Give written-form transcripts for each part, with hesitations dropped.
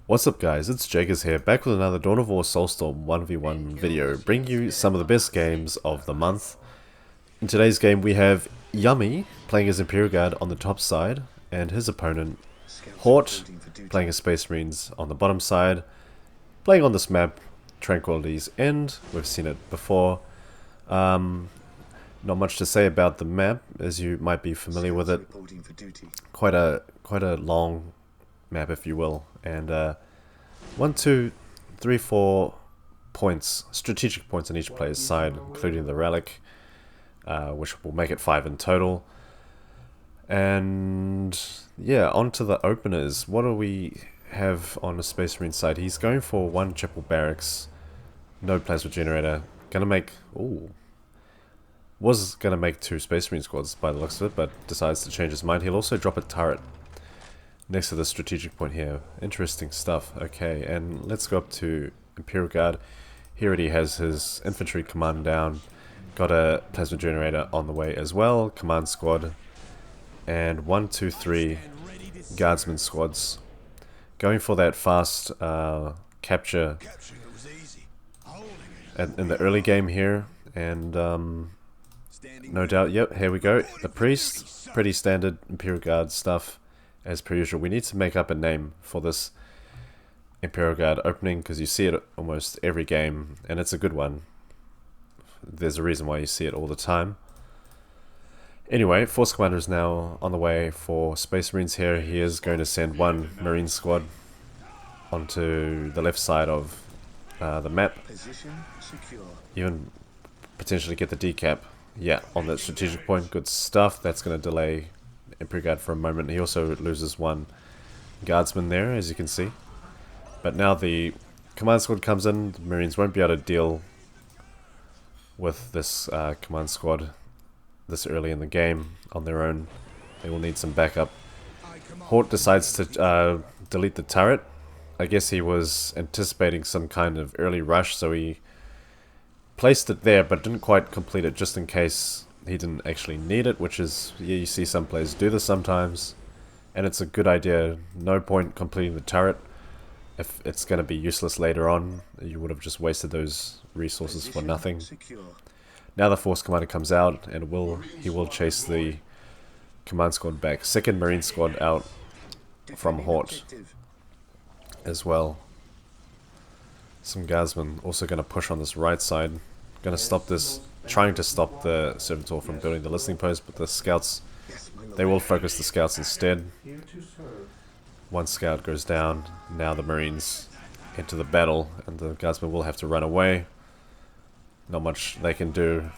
What's up guys, it's Jaggers here, back with another Dawn of War Soulstorm 1v1 video, bringing you some of the best games of the month. In today's game we have Yumme playing as Imperial Guard on the top side, and his opponent, Hort, playing as Space Marines on the bottom side, playing on this map, Tranquility's End. We've seen it before. Not much to say about the map, as you might be familiar with it. Quite a long map, if you will, and 1, 2, 3, 4 points, strategic points on each player's side, including the Relic, which will make it 5 in total. And yeah, on to the openers. What do we have on the Space Marine side? He's going for 1 triple barracks, no plasma generator, gonna make, was gonna make 2 Space Marine squads by the looks of it, but decides to change his mind. He'll also drop a turret next to the strategic point here. Interesting stuff. Okay, and let's go up to Imperial Guard. He already has his infantry command down. Got a plasma generator on the way as well. Command squad. And 1, 2, 3 guardsman squads. Going for that fast capture in the early game here. And no doubt, yep, here we go. The priest, pretty standard Imperial Guard stuff. As per usual, we need to make up a name for this Imperial Guard opening, because you see it almost every game, and it's a good one. There's a reason why you see it all the time. Anyway, Force Commander is now on the way for Space Marines here. He is going to send 1 Marine squad onto the left side of the map. Even potentially get the decap. Yeah, on that strategic point. Good stuff. That's going to delay Imperial Guard for a moment. He also loses 1 guardsman there, as you can see. But now the command squad comes in. The Marines won't be able to deal with this command squad this early in the game on their own. They will need some backup. Hort decides to delete the turret. I guess he was anticipating some kind of early rush, so he placed it there but didn't quite complete it, just in case he didn't actually need it, which is, yeah, you see some players do this sometimes, and it's a good idea. No point completing the turret if it's going to be useless later on. You would have just wasted those resources for nothing. Now the Force Commander comes out, and he will chase the command squad back. 2nd Marine squad out from Hort as well. Some guardsmen also going to push on this right side. Going to stop this, trying to stop the Servitor from building the listening post, but the scouts, they will focus the scouts instead. 1 scout goes down. Now the Marines enter the battle, and the guardsmen will have to run away. Not much they can do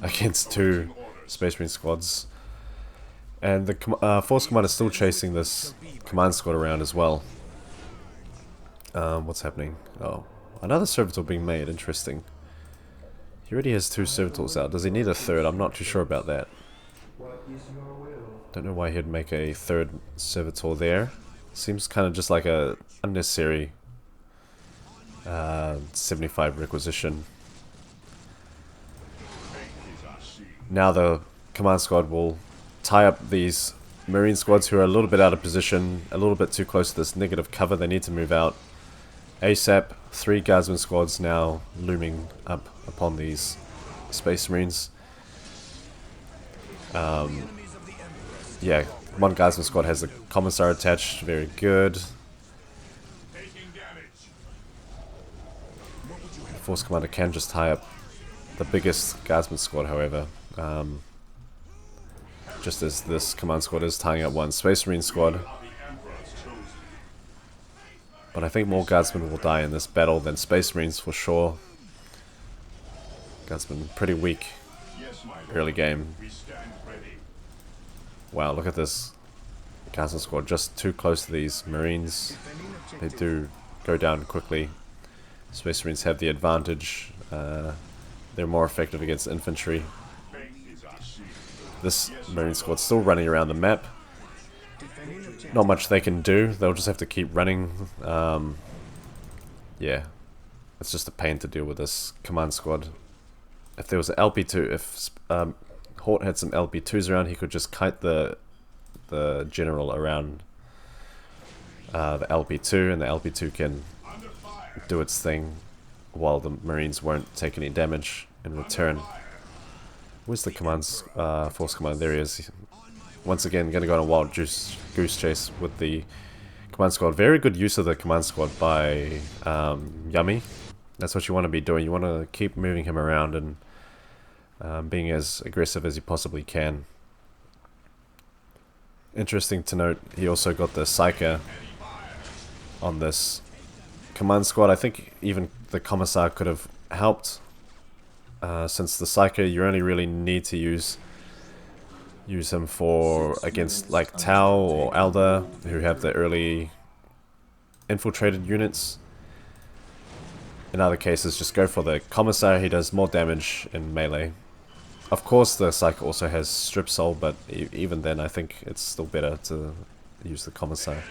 against 2 Space Marine squads. And the Force Commander is still chasing this command squad around as well. What's happening? Oh, another Servitor being made. Interesting. He already has 2 Servitors out. Does he need a 3rd? I'm not too sure about that. Don't know why he'd make a 3rd Servitor there. Seems kind of just like a unnecessary 75 requisition. Now the command squad will tie up these Marine squads who are a little bit out of position, a little bit too close to this negative cover. They need to move out ASAP. 3 Guardsman squads now looming up upon these Space Marines. Yeah, 1 Guardsman squad has a Commissar attached. Very good. Force Commander can just tie up the biggest Guardsman squad, however. Just as this command squad is tying up 1 Space Marine squad. But I think more Guardsmen will die in this battle than Space Marines for sure. Guardsmen pretty weak early game. Wow, look at this Guardsman squad, just too close to these Marines. They do go down quickly. Space Marines have the advantage. They're more effective against infantry. This Marine squad's still running around the map. Not much they can do. They'll just have to keep running. Yeah, it's just a pain to deal with this command squad. If there was an LP2, if Hort had some LP2s around, he could just kite the general around the LP2, and the LP2 can do its thing while the Marines won't take any damage in return. Where's the commands, force command? There he is. Once again, going to go on a wild goose chase with the command squad. Very good use of the command squad by Yumme. That's what you want to be doing. You want to keep moving him around and being as aggressive as you possibly can. Interesting to note, he also got the Psyker on this command squad. I think even the Commissar could have helped, since the Psyker you only really need to use him for against like Tau or Elder, who have the early infiltrated units. In other cases, just go for the Commissar. He does more damage in melee. Of course, the Psyker also has Strip Soul, but even then, I think it's still better to use the Commissar.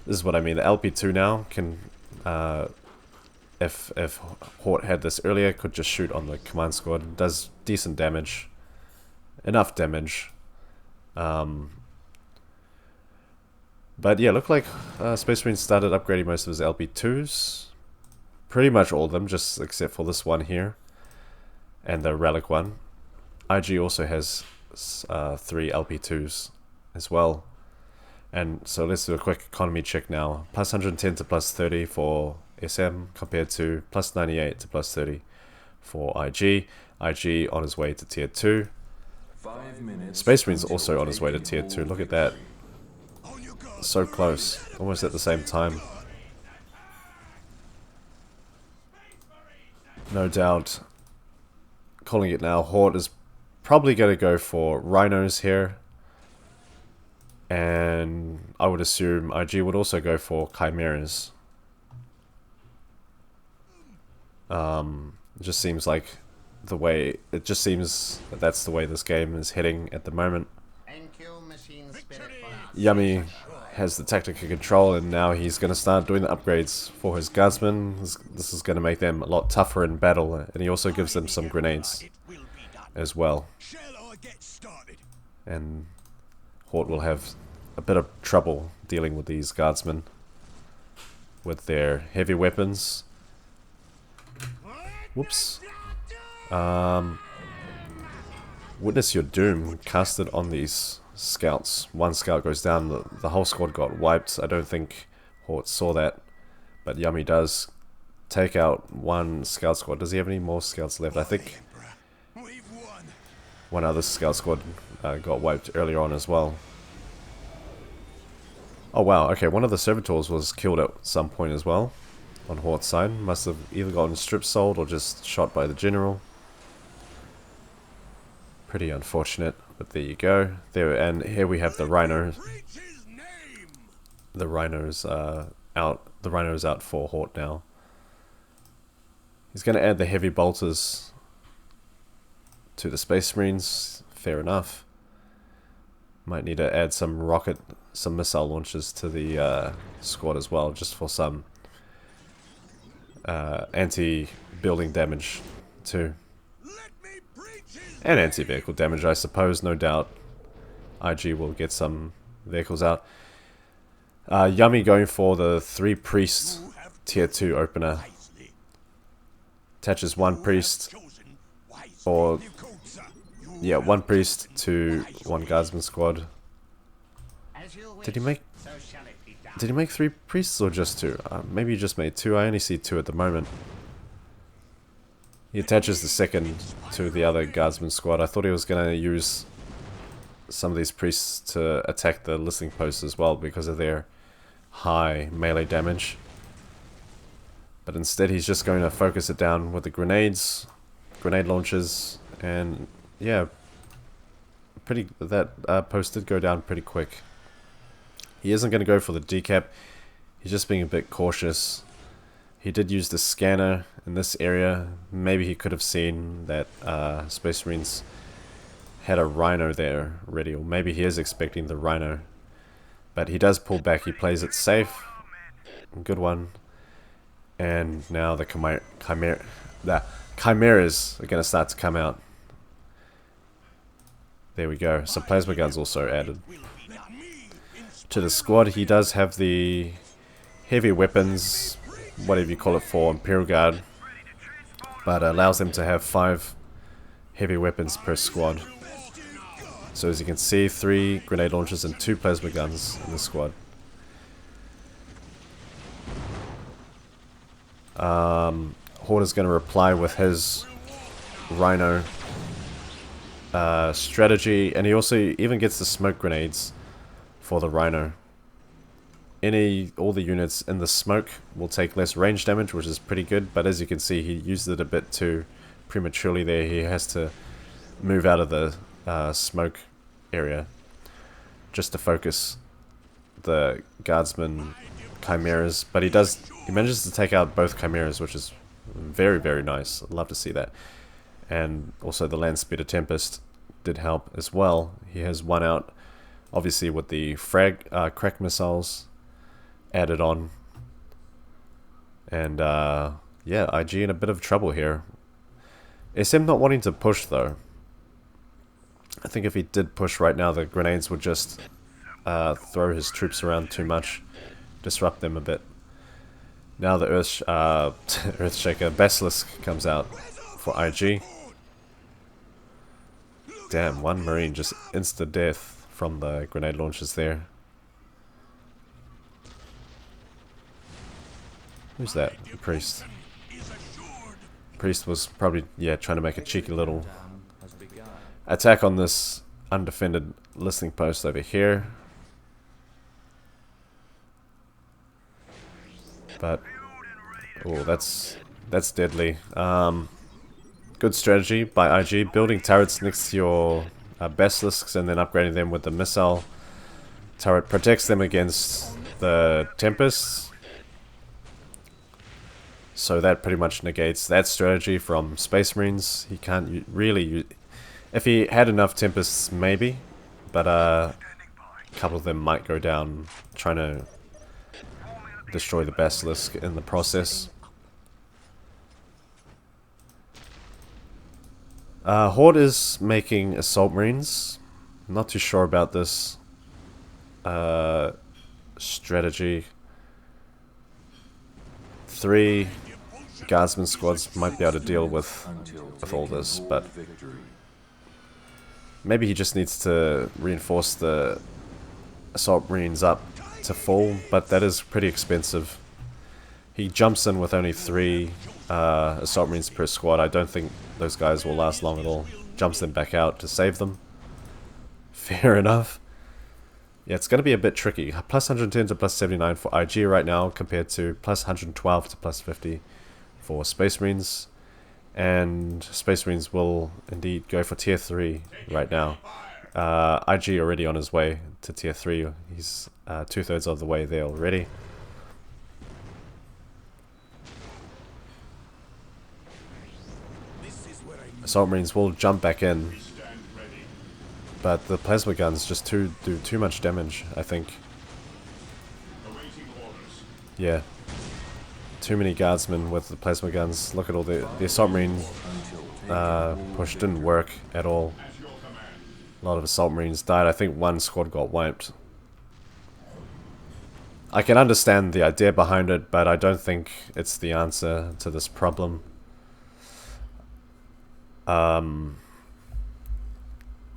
This is what I mean. The LP2 now can, if Hort had this earlier, could just shoot on the command squad. It does decent damage, enough damage. But yeah, look like Space Marine started upgrading most of his LP2s. Pretty much all of them, just except for this one here. And the Relic one. IG also has 3 LP2s as well. And so let's do a quick economy check now. Plus 110 to plus 30 for SM compared to plus 98 to plus 30 for IG. IG on his way to tier 2. Space Marine's also on his way to tier 2. Look at that. So close. Almost at the same time. No doubt. Calling it now. Hort is probably going to go for Rhinos here. And I would assume IG would also go for Chimeras. It just seems like the way, it just seems that that's the way this game is heading at the moment. Yumme has the tactical control, and now he's going to start doing the upgrades for his guardsmen. This is going to make them a lot tougher in battle, and he also gives them some grenades as well. And Hort will have a bit of trouble dealing with these guardsmen with their heavy weapons. Whoops. Witness your doom casted on these scouts. One scout goes down, the whole squad got wiped. I don't think Hort saw that, but Yumme does take out one scout squad. Does he have any more scouts left? I think one other scout squad got wiped earlier on as well. Oh wow, okay, one of the servitors was killed at some point as well on Hort's side. Must have either gotten strip sold or just shot by the general. Pretty unfortunate, but there you go. There, and here we have the Rhino. The Rhino's out. The Rhino's out for Hort now. He's going to add the heavy bolters to the Space Marines. Fair enough. Might need to add some missile launchers to the squad as well, just for some anti-building damage too. And anti-vehicle damage, I suppose, no doubt. IG will get some vehicles out. Yumme going for the 3 priest tier 2 opener. Attaches 1 priest, or yeah, 1 priest to 1 guardsman squad. Did he make 3 priests or just 2? Maybe he just made 2. I only see 2 at the moment. He attaches the 2nd to the other guardsman squad. I thought he was going to use some of these priests to attack the listening posts as well because of their high melee damage. But instead he's just going to focus it down with the grenade launchers, and yeah, that post did go down pretty quick. He isn't going to go for the decap. He's just being a bit cautious. He did use the scanner in this area. Maybe he could have seen that Space Marines had a Rhino there ready, or maybe he is expecting the Rhino. But he does pull back. He plays it safe. Good one. And now the Chimeras are going to start to come out. There we go. Some plasma guns also added. to the squad. He does have the heavy weapons, whatever you call it, for Imperial Guard, but allows them to have 5 heavy weapons per squad. So as you can see, 3 grenade launchers and 2 plasma guns in the squad. Hort is going to reply with his Rhino strategy, and he also even gets the smoke grenades for the Rhino. All the units in the smoke will take less range damage, which is pretty good, but as you can see, he used it a bit too prematurely there. He has to move out of the smoke area just to focus the guardsman chimeras, but he manages to take out both chimeras, which is very, very nice. I'd love to see that. And also the land speeder Tempest did help as well. He has one out, obviously, with the crack missiles added on. And yeah, IG in a bit of trouble here. SM not wanting to push though. I think if he did push right now, the grenades would just throw his troops around too much, disrupt them a bit. Now the Earthshaker Basilisk comes out for IG. Damn, one Marine just insta-death from the grenade launchers there. Who's that? The priest. Priest was probably, yeah, trying to make a cheeky little attack on this undefended listening post over here. But oh, that's deadly. Good strategy by IG, building turrets next to your basilisks and then upgrading them with the missile turret. Protects them against the Tempests. So that pretty much negates that strategy from Space Marines. He can't really... If he had enough Tempests, maybe. But a couple of them might go down trying to destroy the Basilisk in the process. Hort is making Assault Marines. Not too sure about this strategy. 3 Guardsman squads might be able to deal with all this, but maybe he just needs to reinforce the Assault Marines up to full, but that is pretty expensive. He jumps in with only 3 Assault Marines per squad. I don't think those guys will last long at all. Jumps them back out to save them. Fair enough. Yeah, it's going to be a bit tricky. Plus 110 to plus 79 for IG right now, compared to plus 112 to plus 50 for Space Marines. And Space Marines will indeed go for tier 3 right now. IG already on his way to tier 3. He's 2/3 of the way there already. Assault Marines will jump back in, but the plasma guns just do too much damage, I think. Yeah. Too many guardsmen with the plasma guns. Look at all the Assault Marine push didn't work at all. A lot of Assault Marines died. I think one squad got wiped. I can understand the idea behind it, but I don't think it's the answer to this problem.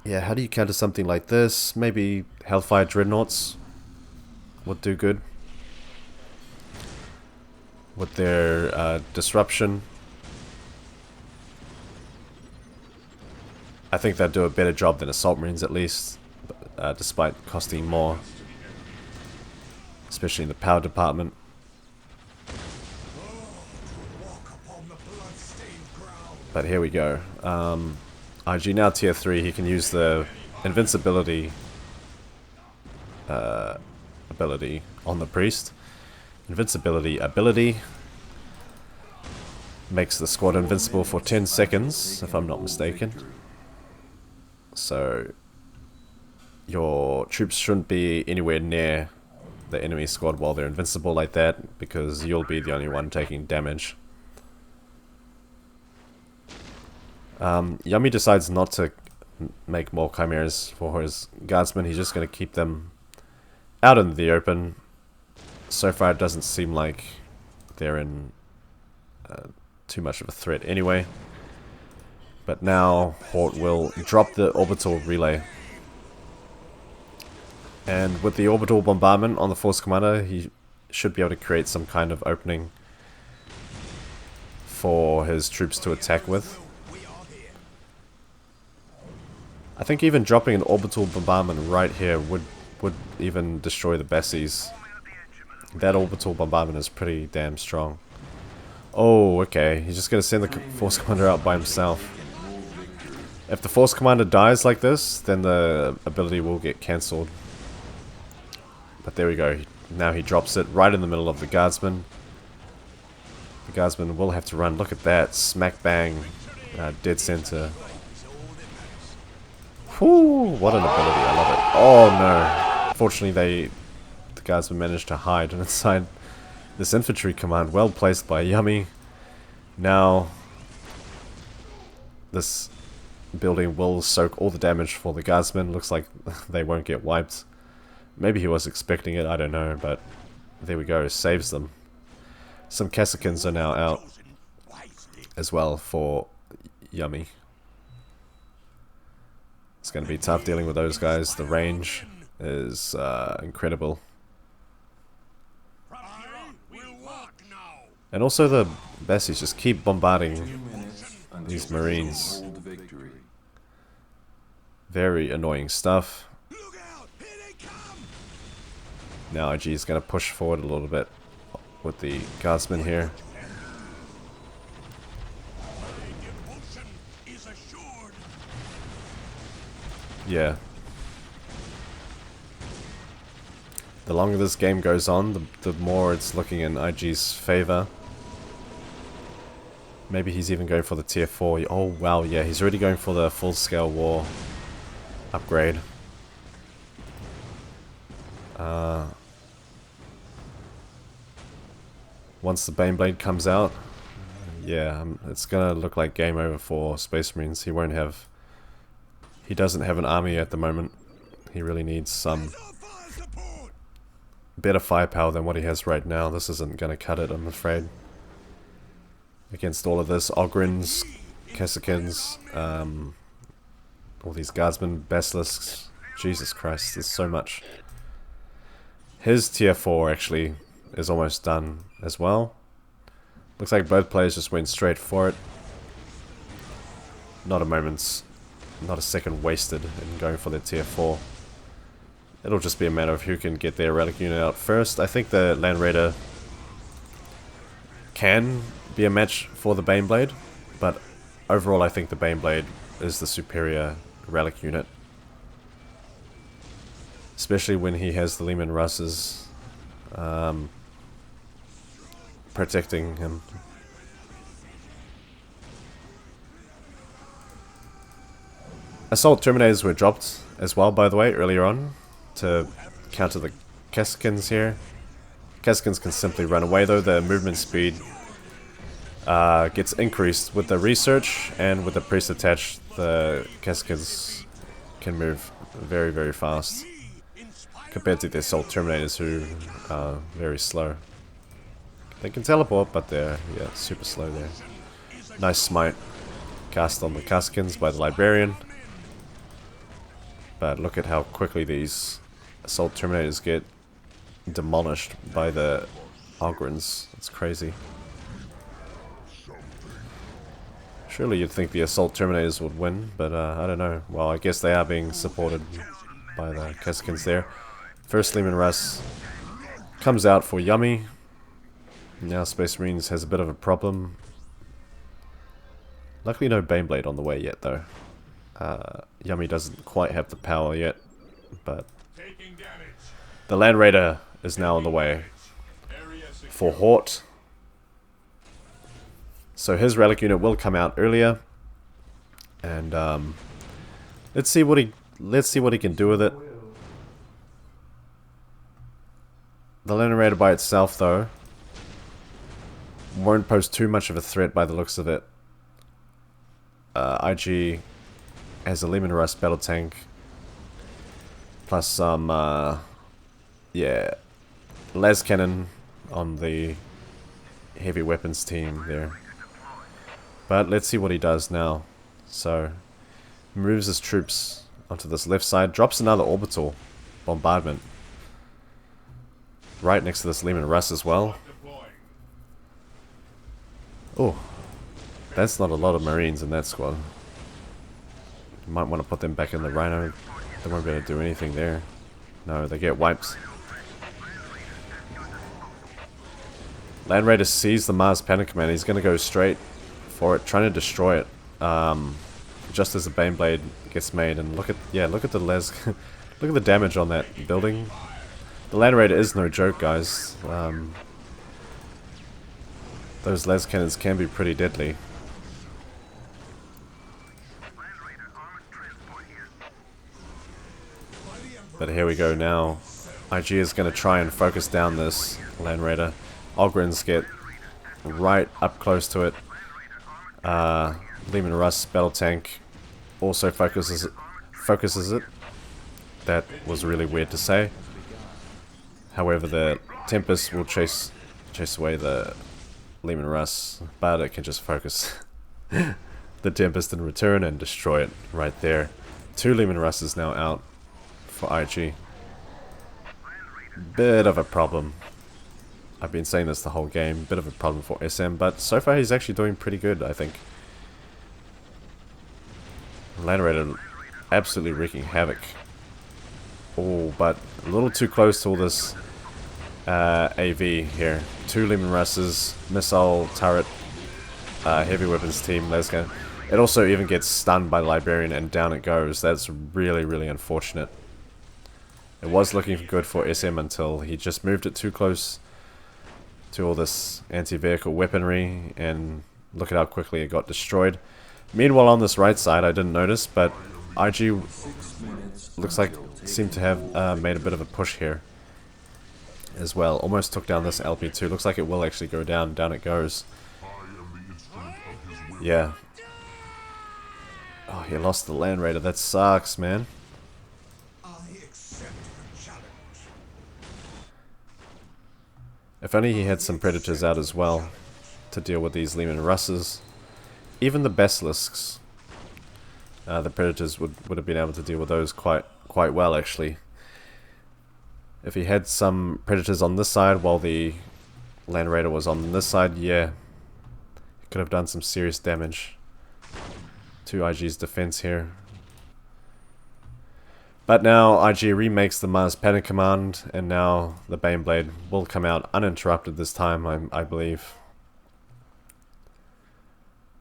Yeah, how do you counter something like this? Maybe Hellfire Dreadnoughts would do good with their disruption. I think they'd do a better job than Assault Marines at least, despite costing more, especially in the power department. But here we go. IG now tier 3, he can use the invincibility ability on the priest. Invincibility ability makes the squad invincible for 10 seconds, if I'm not mistaken. So your troops shouldn't be anywhere near the enemy squad while they're invincible like that, because you'll be the only one taking damage. Yumme decides not to make more chimeras for his guardsmen. He's just going to keep them out in the open. So far it doesn't seem like they're in too much of a threat anyway. But now Hort will drop the orbital relay. And with the orbital bombardment on the force commander, he should be able to create some kind of opening for his troops to attack with. I think even dropping an orbital bombardment right here would even destroy the Bessies. That orbital bombardment is pretty damn strong. Oh, okay. He's just going to send the force commander out by himself. If the force commander dies like this, then the ability will get cancelled. But there we go. Now he drops it right in the middle of the guardsman. The guardsman will have to run. Look at that. Smack bang. Dead center. Whew, what an ability. I love it. Oh no. Fortunately, the guardsmen managed to hide inside this infantry command. Well placed by Yumme. Now, this building will soak all the damage for the guardsmen. Looks like they won't get wiped. Maybe he was expecting it, I don't know, but there we go, saves them. Some Cassicans are now out as well for Yumme. It's going to be tough dealing with those guys. The range is incredible. And also the Bessies just keep bombarding these Marines. Very annoying stuff. Now IG is going to push forward a little bit with the guardsmen here. Yeah. The longer this game goes on, the more it's looking in IG's favor. Maybe he's even going for the tier 4. Oh wow, yeah, he's already going for the full-scale war upgrade. Once the Baneblade comes out, yeah, it's gonna look like game over for Space Marines. He doesn't have an army at the moment. He really needs some better firepower than what he has right now. This isn't gonna cut it, I'm afraid. Against all of this, Ogryns, Cassicans, all these guardsmen, basilisks. Jesus Christ, there's so much. His tier 4 actually is almost done as well. Looks like both players just went straight for it. Not a second wasted in going for their tier 4. It'll just be a matter of who can get their relic unit out first. I think the Land Raider can be a match for the Baneblade, but overall I think the Baneblade is the superior relic unit. Especially when he has the Leman Russes protecting him. Assault Terminators were dropped as well, by the way, earlier on to counter the Cassicans here. Cassicans can simply run away though. The movement speed gets increased with the research, and with the priest attached, the Cassicans can move very, very fast compared to the Assault Terminators, who are very slow. They can teleport, but they're super slow there. Nice smite cast on the Cassicans by the Librarian. But look at how quickly these Assault Terminators get demolished by the Ogryns. It's crazy. Surely you'd think the Assault Terminators would win, but I don't know. Well, I guess they are being supported by the Cassicans there. First Leman Russ comes out for Yumme. Now Space Marines has a bit of a problem. Luckily no Baneblade on the way yet though. Yumme doesn't quite have the power yet, but the Land Raider is now on the way for Hort. So his relic unit will come out earlier, and let's see what he can do with it. The Land Raider by itself though won't pose too much of a threat by the looks of it. IG has a Leman Russ battle tank plus some Yeah, las cannon on the heavy weapons team there. But let's see what he does now. So, moves his troops onto this left side, drops another orbital bombardment right next to this Lehman Russ as well. Oh, that's not a lot of Marines in that squad. You might want to put them back in the Rhino. They won't be able to do anything there. No, they get wipes. Land Raider sees the Mars Panic Command. He's going to go straight for it, trying to destroy it. Just as the Baneblade gets made, and look at the look at the damage on that building. The Land Raider is no joke, guys. Those las cannons can be pretty deadly. But here we go now. IG is going to try and focus down this Land Raider. Ogrins get right up close to it. Lehman Russ battle tank also focuses it. That was really weird to say. However, the Tempest will chase away the Lehman Russ, but it can just focus the Tempest in return and destroy it right there. 2 Lehman Russes now out for IG. Bit of a problem. I've been saying this the whole game. Bit of a problem for SM, but so far he's actually doing pretty good, I think. Land Raider absolutely wreaking havoc. Oh, but a little too close to all this AV here. 2 Lehman Russes, missile, turret, heavy weapons team. It also even gets stunned by Librarian and down it goes. That's really, really unfortunate. It was looking good for SM until he just moved it too close to all this anti-vehicle weaponry, and look at how quickly it got destroyed. Meanwhile, on this right side, I didn't notice, but IG looks like seemed to have made a bit of a push here as well. Almost took down this LP2. Looks like it will actually go down. Down it goes. Yeah. Oh, he lost the Land Raider. That sucks, man. If only he had some Predators out as well to deal with these Lehman Russes. Even the Basilisks. The Predators would have been able to deal with those quite well, actually. If he had some Predators on this side while the Land Raider was on this side, yeah. He could have done some serious damage to IG's defense here. But now IG remakes the Mars Panic Command, and now the Baneblade will come out uninterrupted this time, I believe.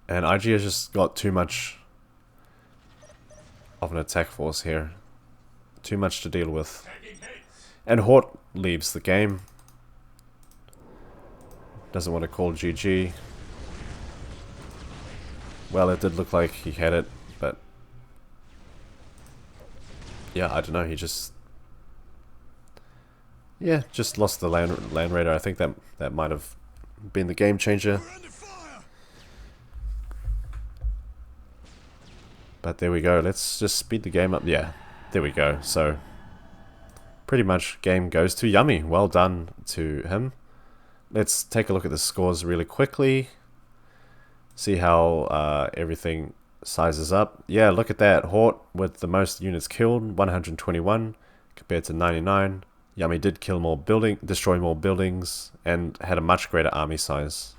And IG has just got too much of an attack force here. Too much to deal with. And Hort leaves the game. Doesn't want to call GG. Well, it did look like he had it, but yeah, I don't know, he just lost the Land Raider. I think that might have been the game changer. But there we go. Let's just speed the game up. Yeah, there we go. So pretty much game goes to Yumme. Well done to him. Let's take a look at the scores really quickly. See how everything sizes up. Yeah, look at that. Hort with the most units killed, 121 compared to 99. Yumme did destroy more buildings, and had a much greater army size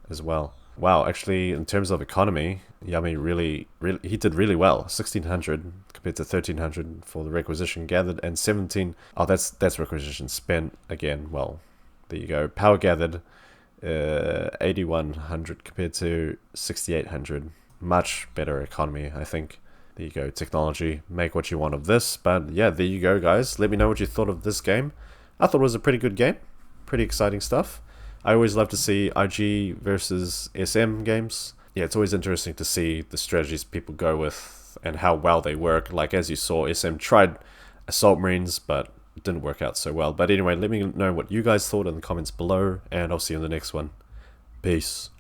as well. Wow, actually, in terms of economy, Yumme he did really well. 1600 compared to 1300 for the requisition gathered, and 17. Oh, that's requisition spent again. Well, there you go. Power gathered, 8100 compared to 6800. Much better economy, I think. There you go. Technology. Make what you want of this. But yeah, there you go, guys. Let me know what you thought of this game. I thought it was a pretty good game. Pretty exciting stuff. I always love to see IG versus SM games. Yeah, it's always interesting to see the strategies people go with and how well they work. Like, as you saw, SM tried Assault Marines, but it didn't work out so well. But anyway, let me know what you guys thought in the comments below, and I'll see you in the next one. Peace.